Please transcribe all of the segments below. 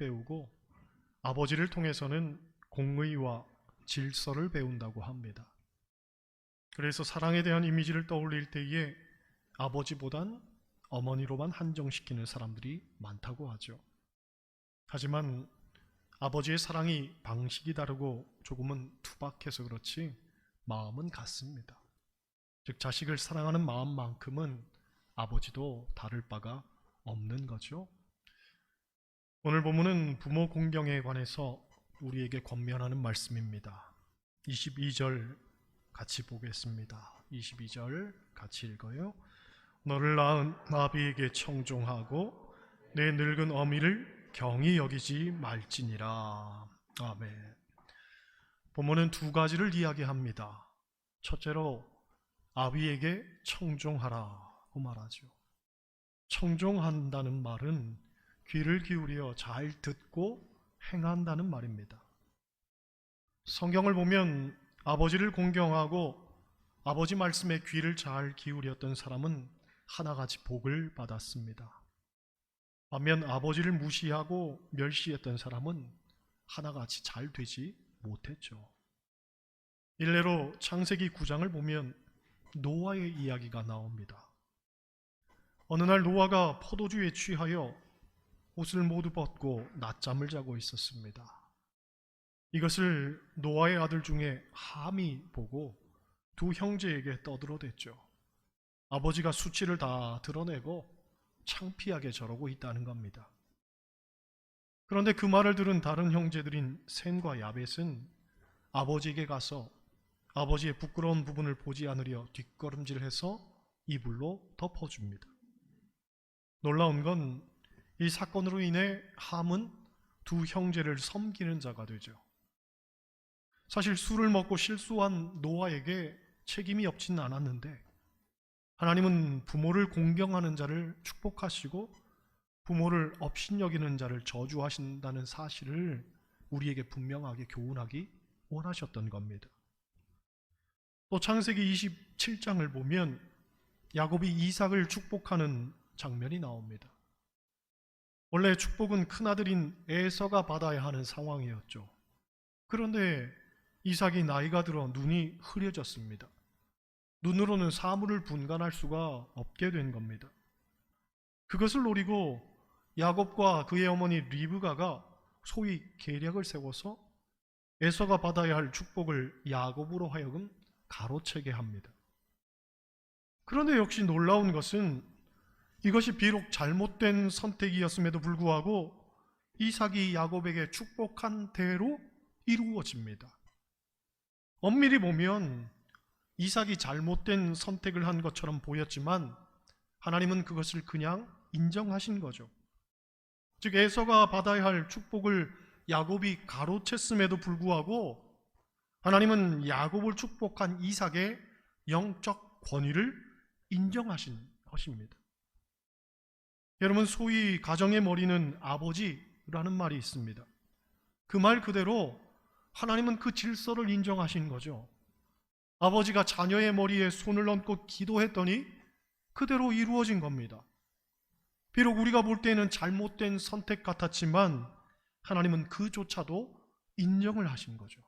배우고 아버지를 통해서는 공의와 질서를 배운다고 합니다. 그래서 사랑에 대한 이미지를 떠올릴 때에 아버지보단 어머니로만 한정시키는 사람들이 많다고 하죠. 하지만 아버지의 사랑이 방식이 다르고 조금은 투박해서 그렇지 마음은 같습니다. 즉 자식을 사랑하는 마음만큼은 아버지도 다를 바가 없는 거죠. 오늘 본문은 부모 공경에 관해서 우리에게 권면하는 말씀입니다. 22절 같이 보겠습니다. 22절 같이 읽어요. 너를 낳은 아비에게 청종하고 내 늙은 어미를 경히 여기지 말지니라. 아멘. 본문은 두 가지를 이야기합니다. 첫째로 아비에게 청종하라고 말하죠. 청종한다는 말은 귀를 기울여 잘 듣고 행한다는 말입니다. 성경을 보면 아버지를 공경하고 아버지 말씀에 귀를 잘 기울였던 사람은 하나같이 복을 받았습니다. 반면 아버지를 무시하고 멸시했던 사람은 하나같이 잘 되지 못했죠. 일례로 창세기 9장을 보면 노아의 이야기가 나옵니다. 어느 날 노아가 포도주에 취하여 옷을 모두 벗고 낮잠을 자고 있었습니다. 이것을 노아의 아들 중에 함이 보고 두 형제에게 떠들어댔죠. 아버지가 수치를 다 드러내고 창피하게 저러고 있다는 겁니다. 그런데 그 말을 들은 다른 형제들인 셈과 야벳은 아버지에게 가서 아버지의 부끄러운 부분을 보지 않으려 뒷걸음질해서 이불로 덮어줍니다. 놀라운 건 이 사건으로 인해 함은 두 형제를 섬기는 자가 되죠. 사실 술을 먹고 실수한 노아에게 책임이 없지는 않았는데 하나님은 부모를 공경하는 자를 축복하시고 부모를 업신여기는 자를 저주하신다는 사실을 우리에게 분명하게 교훈하기 원하셨던 겁니다. 또 창세기 27장을 보면 야곱이 이삭을 축복하는 장면이 나옵니다. 원래 축복은 큰아들인 에서가 받아야 하는 상황이었죠. 그런데 이삭이 나이가 들어 눈이 흐려졌습니다. 눈으로는 사물을 분간할 수가 없게 된 겁니다. 그것을 노리고 야곱과 그의 어머니 리브가가 소위 계략을 세워서 에서가 받아야 할 축복을 야곱으로 하여금 가로채게 합니다. 그런데 역시 놀라운 것은 이것이 비록 잘못된 선택이었음에도 불구하고 이삭이 야곱에게 축복한 대로 이루어집니다. 엄밀히 보면 이삭이 잘못된 선택을 한 것처럼 보였지만 하나님은 그것을 그냥 인정하신 거죠. 즉 에서가 받아야 할 축복을 야곱이 가로챘음에도 불구하고 하나님은 야곱을 축복한 이삭의 영적 권위를 인정하신 것입니다. 여러분, 소위 가정의 머리는 아버지라는 말이 있습니다. 그 말 그대로 하나님은 그 질서를 인정하신 거죠. 아버지가 자녀의 머리에 손을 얹고 기도했더니 그대로 이루어진 겁니다. 비록 우리가 볼 때에는 잘못된 선택 같았지만 하나님은 그조차도 인정을 하신 거죠.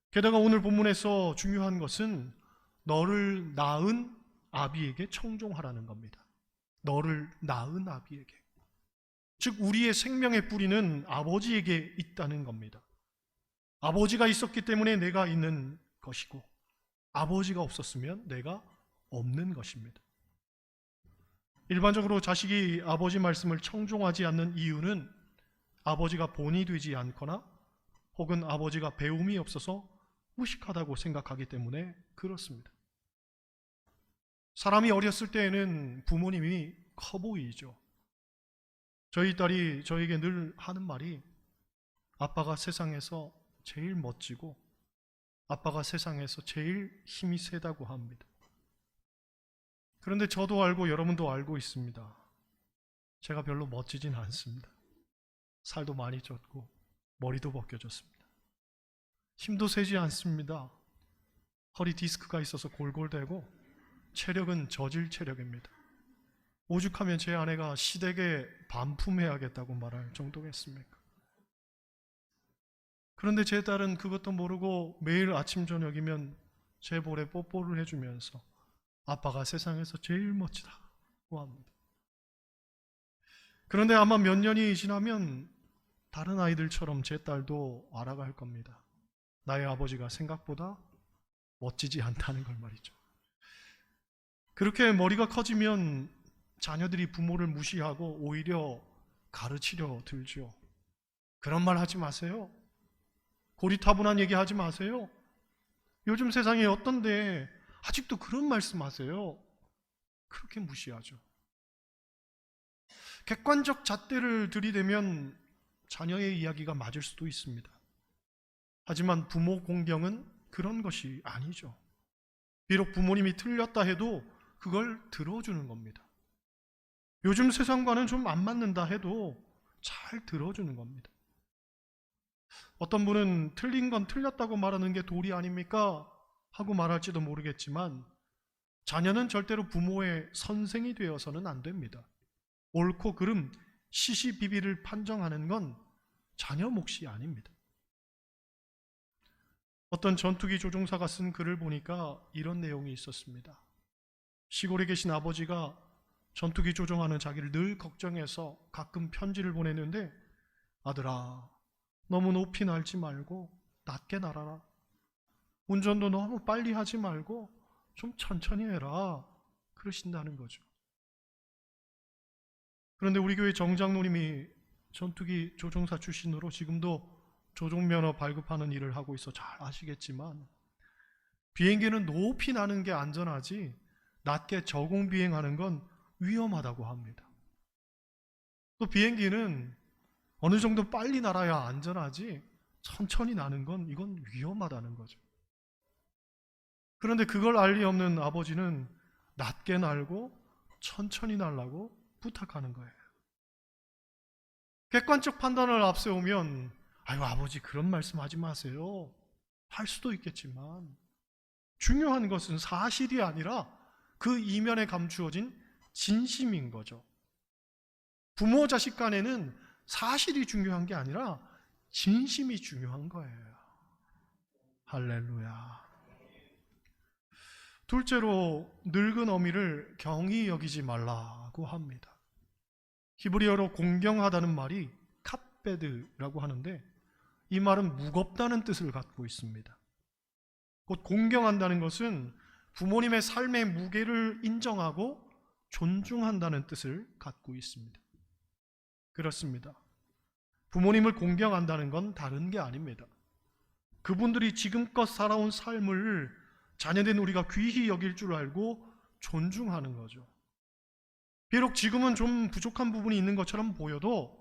게다가 오늘 본문에서 중요한 것은 너를 낳은 아비에게 청종하라는 겁니다. 너를 낳은 아비에게. 즉 우리의 생명의 뿌리는 아버지에게 있다는 겁니다. 아버지가 있었기 때문에 내가 있는 것이고 아버지가 없었으면 내가 없는 것입니다. 일반적으로 자식이 아버지 말씀을 청종하지 않는 이유는 아버지가 본이 되지 않거나 혹은 아버지가 배움이 없어서 무식하다고 생각하기 때문에 그렇습니다. 사람이 어렸을 때에는 부모님이 커 보이죠. 저희 딸이 저에게 늘 하는 말이 아빠가 세상에서 제일 멋지고 아빠가 세상에서 제일 힘이 세다고 합니다. 그런데 저도 알고 여러분도 알고 있습니다. 제가 별로 멋지진 않습니다. 살도 많이 쪘고 머리도 벗겨졌습니다. 힘도 세지 않습니다. 허리 디스크가 있어서 골골대고 체력은 저질 체력입니다. 오죽하면 제 아내가 시댁에 반품해야겠다고 말할 정도겠습니까? 그런데 제 딸은 그것도 모르고 매일 아침 저녁이면 제 볼에 뽀뽀를 해주면서 아빠가 세상에서 제일 멋지다고 합니다. 그런데 아마 몇 년이 지나면 다른 아이들처럼 제 딸도 알아갈 겁니다. 나의 아버지가 생각보다 멋지지 않다는 걸 말이죠. 그렇게 머리가 커지면 자녀들이 부모를 무시하고 오히려 가르치려 들죠. 그런 말 하지 마세요. 고리타분한 얘기 하지 마세요. 요즘 세상이 어떤데 아직도 그런 말씀 하세요. 그렇게 무시하죠. 객관적 잣대를 들이대면 자녀의 이야기가 맞을 수도 있습니다. 하지만 부모 공경은 그런 것이 아니죠. 비록 부모님이 틀렸다 해도 그걸 들어주는 겁니다. 요즘 세상과는 좀 안 맞는다 해도 잘 들어주는 겁니다. 어떤 분은 틀린 건 틀렸다고 말하는 게 도리 아닙니까? 하고 말할지도 모르겠지만 자녀는 절대로 부모의 선생이 되어서는 안 됩니다. 옳고 그름, 시시비비를 판정하는 건 자녀 몫이 아닙니다. 어떤 전투기 조종사가 쓴 글을 보니까 이런 내용이 있었습니다. 시골에 계신 아버지가 전투기 조종하는 자기를 늘 걱정해서 가끔 편지를 보냈는데, 아들아, 너무 높이 날지 말고 낮게 날아라. 운전도 너무 빨리 하지 말고 좀 천천히 해라. 그러신다는 거죠. 그런데 우리 교회 정장로님이 전투기 조종사 출신으로 지금도 조종면허 발급하는 일을 하고 있어 잘 아시겠지만 비행기는 높이 나는 게 안전하지 낮게 저공 비행하는 건 위험하다고 합니다. 또 비행기는 어느 정도 빨리 날아야 안전하지 천천히 나는 건 이건 위험하다는 거죠. 그런데 그걸 알 리 없는 아버지는 낮게 날고 천천히 날라고 부탁하는 거예요. 객관적 판단을 앞세우면 아유 아버지 그런 말씀하지 마세요 할 수도 있겠지만 중요한 것은 사실이 아니라 그 이면에 감추어진 진심인 거죠. 부모 자식 간에는 사실이 중요한 게 아니라 진심이 중요한 거예요. 할렐루야. 둘째로 늙은 어미를 경히 여기지 말라고 합니다. 히브리어로 공경하다는 말이 캅베드라고 하는데 이 말은 무겁다는 뜻을 갖고 있습니다. 곧 공경한다는 것은 부모님의 삶의 무게를 인정하고 존중한다는 뜻을 갖고 있습니다. 그렇습니다. 부모님을 공경한다는 건 다른 게 아닙니다. 그분들이 지금껏 살아온 삶을 자녀된 우리가 귀히 여길 줄 알고 존중하는 거죠. 비록 지금은 좀 부족한 부분이 있는 것처럼 보여도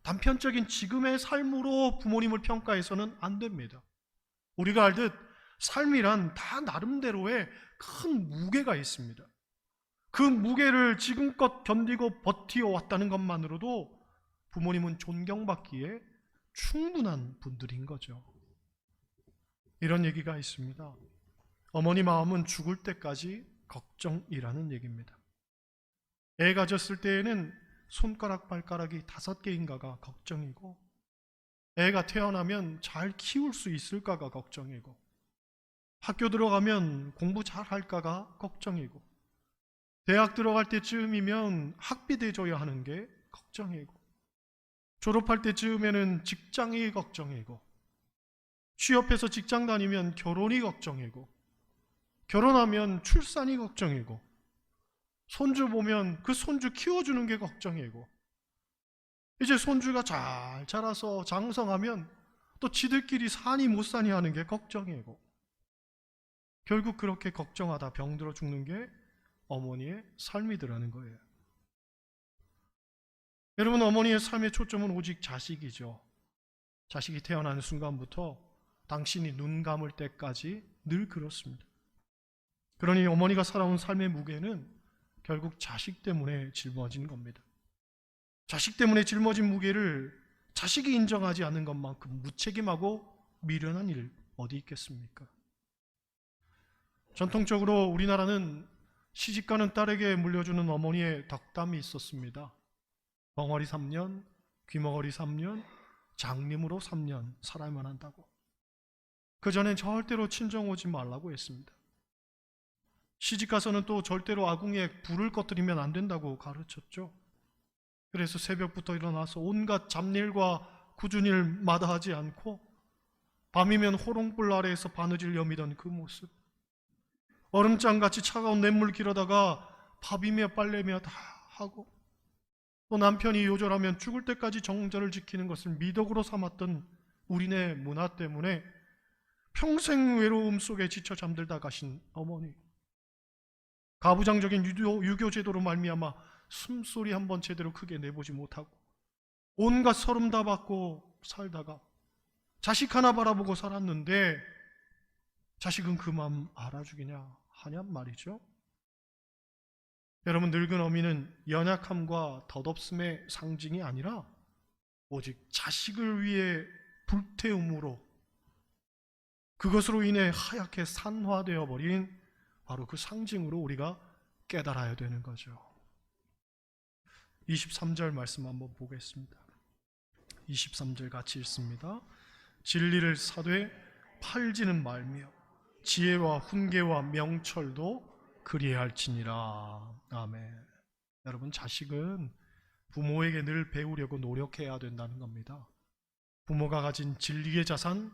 단편적인 지금의 삶으로 부모님을 평가해서는 안 됩니다. 우리가 알듯 삶이란 다 나름대로의 큰 무게가 있습니다. 그 무게를 지금껏 견디고 버티어왔다는 것만으로도 부모님은 존경받기에 충분한 분들인 거죠. 이런 얘기가 있습니다. 어머니 마음은 죽을 때까지 걱정이라는 얘기입니다. 애 가졌을 때에는 손가락 발가락이 5개인가가 걱정이고 애가 태어나면 잘 키울 수 있을까가 걱정이고 학교 들어가면 공부 잘 할까가 걱정이고 대학 들어갈 때쯤이면 학비 대줘야 하는 게 걱정이고 졸업할 때쯤에는 직장이 걱정이고 취업해서 직장 다니면 결혼이 걱정이고 결혼하면 출산이 걱정이고 손주 보면 그 손주 키워주는 게 걱정이고 이제 손주가 잘 자라서 장성하면 또 지들끼리 사니 못 사니 하는 게 걱정이고 결국 그렇게 걱정하다 병들어 죽는 게 어머니의 삶이더라는 거예요. 여러분, 어머니의 삶의 초점은 오직 자식이죠. 자식이 태어나는 순간부터 당신이 눈 감을 때까지 늘 그렇습니다. 그러니 어머니가 살아온 삶의 무게는 결국 자식 때문에 짊어진 겁니다. 자식 때문에 짊어진 무게를 자식이 인정하지 않는 것만큼 무책임하고 미련한 일 어디 있겠습니까? 전통적으로 우리나라는 시집가는 딸에게 물려주는 어머니의 덕담이 있었습니다. 벙어리 3년, 귀머거리 3년, 장님으로 3년 살아야만 한다고. 그 전엔 절대로 친정 오지 말라고 했습니다. 시집가서는 또 절대로 아궁이에 불을 꺼뜨리면 안 된다고 가르쳤죠. 그래서 새벽부터 일어나서 온갖 잡일과 굳은 일 마다하지 않고 밤이면 호롱불 아래에서 바느질 여미던 그 모습, 얼음장같이 차가운 냇물 길어다가 밥이며 빨래며 다 하고, 또 남편이 요절하면 죽을 때까지 정절을 지키는 것을 미덕으로 삼았던 우리네 문화 때문에 평생 외로움 속에 지쳐 잠들다 가신 어머니, 가부장적인 유교 제도로 말미암아 숨소리 한번 제대로 크게 내보지 못하고 온갖 서름 다 받고 살다가 자식 하나 바라보고 살았는데, 자식은 그 마음 알아주기냐 하냔 말이죠. 여러분, 늙은 어미는 연약함과 덧없음의 상징이 아니라 오직 자식을 위해 불태움으로, 그것으로 인해 하얗게 산화되어 버린 바로 그 상징으로 우리가 깨달아야 되는 거죠. 23절 말씀 한번 보겠습니다. 23절 같이 읽습니다. 진리를 사되 팔지는 말며 지혜와 훈계와 명철도 그리할지니라. 아멘. 여러분, 자식은 부모에게 늘 배우려고 노력해야 된다는 겁니다. 부모가 가진 진리의 자산,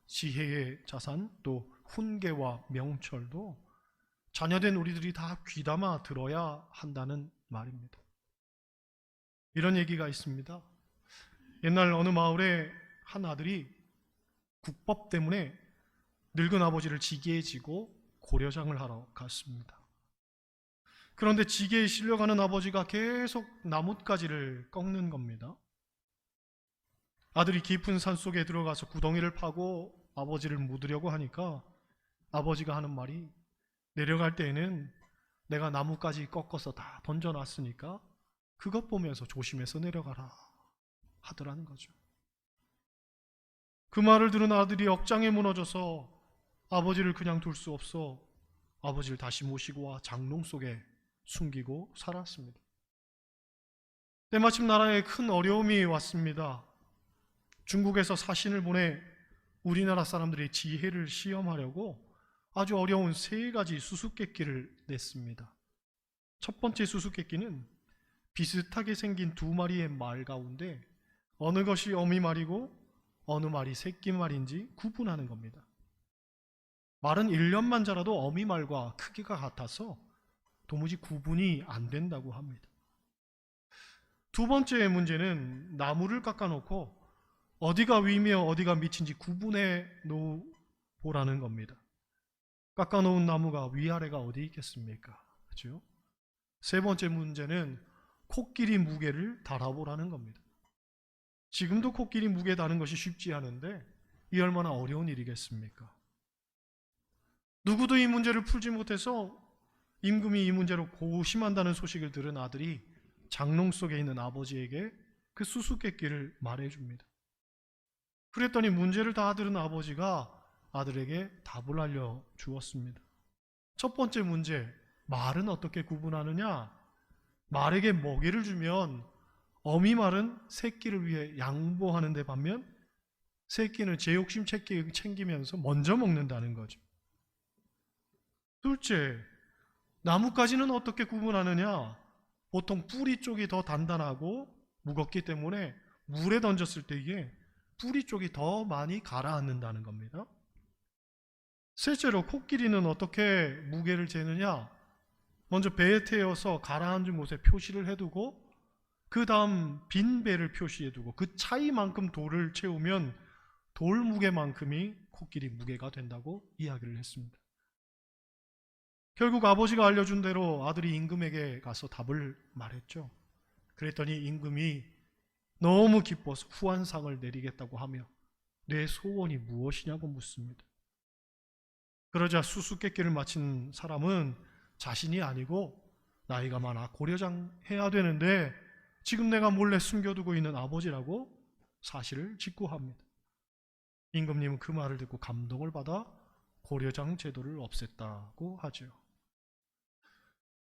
지혜의 자산, 또 훈계와 명철도 자녀된 우리들이 다 귀담아 들어야 한다는 말입니다. 이런 얘기가 있습니다. 옛날 어느 마을에 한 아들이 국법 때문에 늙은 아버지를 지게에 지고 고려장을 하러 갔습니다. 그런데 지게에 실려가는 아버지가 계속 나뭇가지를 꺾는 겁니다. 아들이 깊은 산속에 들어가서 구덩이를 파고 아버지를 묻으려고 하니까 아버지가 하는 말이, 내려갈 때에는 내가 나뭇가지 꺾어서 다 던져놨으니까 그것 보면서 조심해서 내려가라 하더라는 거죠. 그 말을 들은 아들이 억장에 무너져서 아버지를 그냥 둘 수 없어 아버지를 다시 모시고 와 장롱 속에 숨기고 살았습니다. 때마침 나라에 큰 어려움이 왔습니다. 중국에서 사신을 보내 우리나라 사람들의 지혜를 시험하려고 아주 어려운 3가지 수수께끼를 냈습니다. 첫 번째 수수께끼는 비슷하게 생긴 2마리의 말 가운데 어느 것이 어미 말이고 어느 말이 새끼 말인지 구분하는 겁니다. 말은 1년만 자라도 어미 말과 크기가 같아서 도무지 구분이 안 된다고 합니다. 두 번째 문제는 나무를 깎아놓고 어디가 위며 어디가 밑인지 구분해 보라는 겁니다. 깎아놓은 나무가 위아래가 어디 있겠습니까? 그렇죠? 세 번째 문제는 코끼리 무게를 달아보라는 겁니다. 지금도 코끼리 무게 다는 것이 쉽지 않은데 이 얼마나 어려운 일이겠습니까? 누구도 이 문제를 풀지 못해서 임금이 이 문제로 고심한다는 소식을 들은 아들이 장롱 속에 있는 아버지에게 그 수수께끼를 말해줍니다. 그랬더니 문제를 다 들은 아버지가 아들에게 답을 알려주었습니다. 첫 번째 문제, 말은 어떻게 구분하느냐? 말에게 먹이를 주면 어미 말은 새끼를 위해 양보하는데 반면 새끼는 제 욕심 챙기면서 먼저 먹는다는 거죠. 둘째, 나뭇가지는 어떻게 구분하느냐? 보통 뿌리 쪽이 더 단단하고 무겁기 때문에 물에 던졌을 때 이게 뿌리 쪽이 더 많이 가라앉는다는 겁니다. 셋째로, 코끼리는 어떻게 무게를 재느냐? 먼저 배에 태워서 가라앉은 곳에 표시를 해두고 그 다음 빈 배를 표시해두고 그 차이만큼 돌을 채우면 돌 무게만큼이 코끼리 무게가 된다고 이야기를 했습니다. 결국 아버지가 알려준 대로 아들이 임금에게 가서 답을 말했죠. 그랬더니 임금이 너무 기뻐서 후한상을 내리겠다고 하며 내 소원이 무엇이냐고 묻습니다. 그러자 수수께끼를 마친 사람은 자신이 아니고 나이가 많아 고려장 해야 되는데 지금 내가 몰래 숨겨두고 있는 아버지라고 사실을 직구합니다. 임금님은 그 말을 듣고 감동을 받아 고려장 제도를 없앴다고 하죠.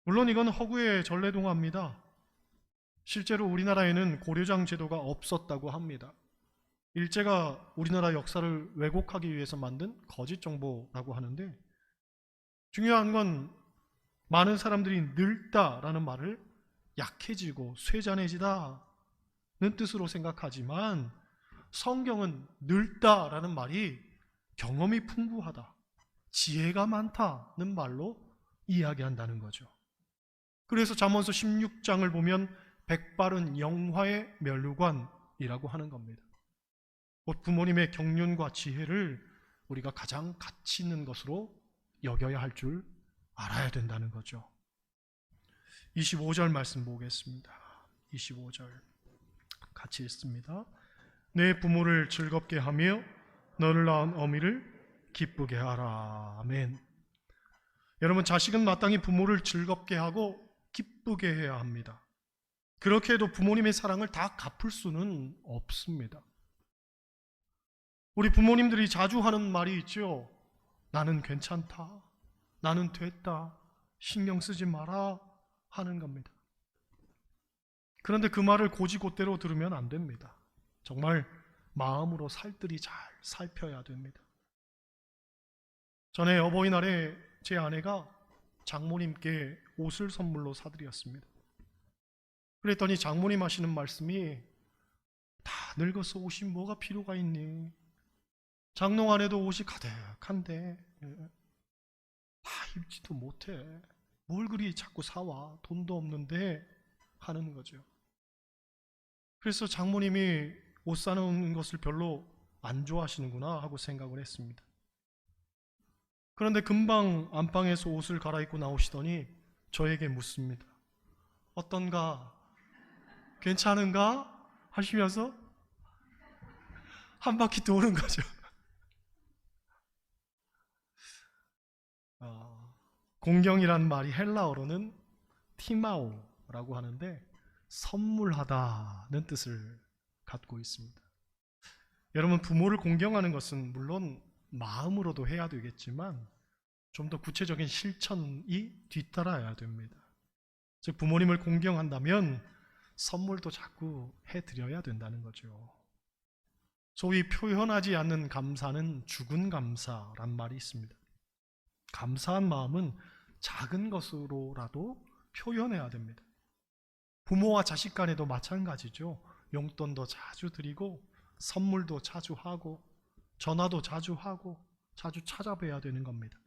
물론 이건 허구의 전래동화입니다. 실제로 우리나라에는 고려장 제도가 없었다고 합니다. 일제가 우리나라 역사를 왜곡하기 위해서 만든 거짓 정보라고 하는데, 중요한 건 많은 사람들이 늙다라는 말을 약해지고 쇠잔해지다는 뜻으로 생각하지만, 성경은 늙다라는 말이 경험이 풍부하다, 지혜가 많다는 말로 이야기한다는 거죠. 그래서 잠언서 16장을 보면 백발은 영화의 면류관이라고 하는 겁니다. 곧 부모님의 경륜과 지혜를 우리가 가장 가치 있는 것으로 여겨야 할 줄 알아야 된다는 거죠. 25절 말씀 보겠습니다. 25절 같이 읽습니다. 내 부모를 즐겁게 하며 너를 낳은 어미를 기쁘게 하라. 아멘. 여러분, 자식은 마땅히 부모를 즐겁게 하고 기쁘게 해야 합니다. 그렇게 해도 부모님의 사랑을 다 갚을 수는 없습니다. 우리 부모님들이 자주 하는 말이 있죠. 나는 괜찮다, 나는 됐다, 신경 쓰지 마라 하는 겁니다. 그런데 그 말을 고지고대로 들으면 안 됩니다. 정말 마음으로 살뜰히 잘 살펴야 됩니다. 전에 어버이날에 제 아내가 장모님께 옷을 선물로 사드렸습니다. 그랬더니 장모님 하시는 말씀이, 다 늙어서 옷이 뭐가 필요가 있니? 장롱 안에도 옷이 가득한데 다 입지도 못해. 뭘 그리 자꾸 사와? 돈도 없는데 하는 거죠. 그래서 장모님이 옷 사는 것을 별로 안 좋아하시는구나 하고 생각을 했습니다. 그런데 금방 안방에서 옷을 갈아입고 나오시더니 저에게 묻습니다. 어떤가? 괜찮은가? 하시면서 한 바퀴 도는 거죠. 공경이란 말이 헬라어로는 티마오라고 하는데 선물하다는 뜻을 갖고 있습니다. 여러분, 부모를 공경하는 것은 물론 마음으로도 해야 되겠지만 좀 더 구체적인 실천이 뒤따라야 됩니다. 즉, 부모님을 공경한다면 선물도 자꾸 해드려야 된다는 거죠. 소위 표현하지 않는 감사는 죽은 감사란 말이 있습니다. 감사한 마음은 작은 것으로라도 표현해야 됩니다. 부모와 자식 간에도 마찬가지죠. 용돈도 자주 드리고 선물도 자주 하고 전화도 자주 하고 자주 찾아뵈야 되는 겁니다.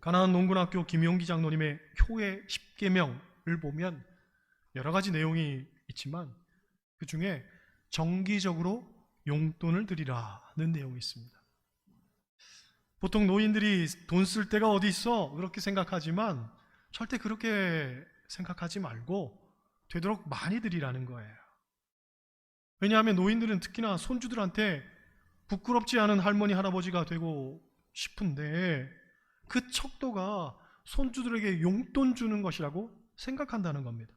가나안 농군학교 김용기 장로님의 효의 10계명을 보면 여러 가지 내용이 있지만 그 중에 정기적으로 용돈을 드리라는 내용이 있습니다. 보통 노인들이 돈 쓸 데가 어디 있어? 그렇게 생각하지만 절대 그렇게 생각하지 말고 되도록 많이 드리라는 거예요. 왜냐하면 노인들은 특히나 손주들한테 부끄럽지 않은 할머니, 할아버지가 되고 싶은데 그 척도가 손주들에게 용돈 주는 것이라고 생각한다는 겁니다.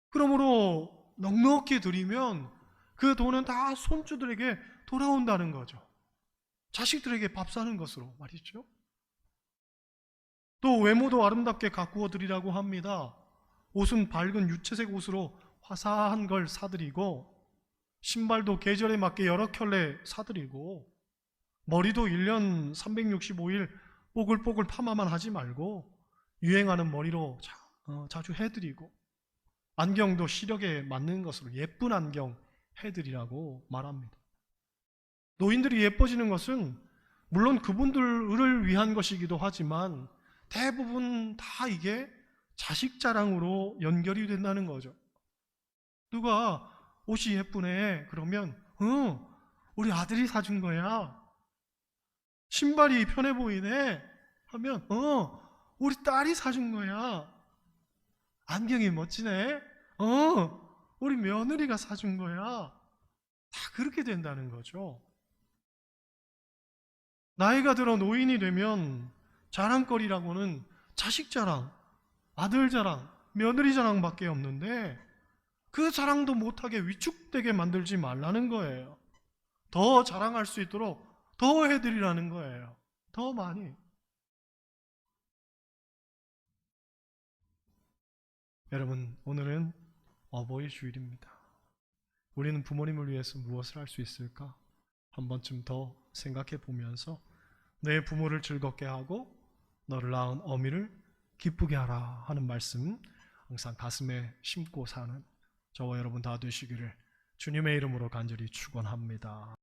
그러므로 넉넉히 드리면 그 돈은 다 손주들에게 돌아온다는 거죠. 자식들에게 밥 사는 것으로 말이죠. 또 외모도 아름답게 가꾸어 드리라고 합니다. 옷은 밝은 유채색 옷으로 화사한 걸 사드리고 신발도 계절에 맞게 여러 켤레 사드리고 머리도 1년 365일 뽀글뽀글 파마만 하지 말고 유행하는 머리로 자주 해드리고 안경도 시력에 맞는 것으로 예쁜 안경 해드리라고 말합니다. 노인들이 예뻐지는 것은 물론 그분들을 위한 것이기도 하지만 대부분 다 이게 자식 자랑으로 연결이 된다는 거죠. 누가 옷이 예쁘네 그러면 우리 아들이 사준 거야. 신발이 편해 보이네 하면 우리 딸이 사준 거야. 안경이 멋지네 우리 며느리가 사준 거야. 다 그렇게 된다는 거죠. 나이가 들어 노인이 되면 자랑거리라고는 자식 자랑, 아들 자랑, 며느리 자랑밖에 없는데 그 자랑도 못하게 위축되게 만들지 말라는 거예요. 더 자랑할 수 있도록 더 해드리라는 거예요. 더 많이. 여러분, 오늘은 어버이 주일입니다. 우리는 부모님을 위해서 무엇을 할 수 있을까? 한 번쯤 더 생각해 보면서 내 부모를 즐겁게 하고 너를 낳은 어미를 기쁘게 하라 하는 말씀 항상 가슴에 심고 사는 저와 여러분 다 되시기를 주님의 이름으로 간절히 축원합니다.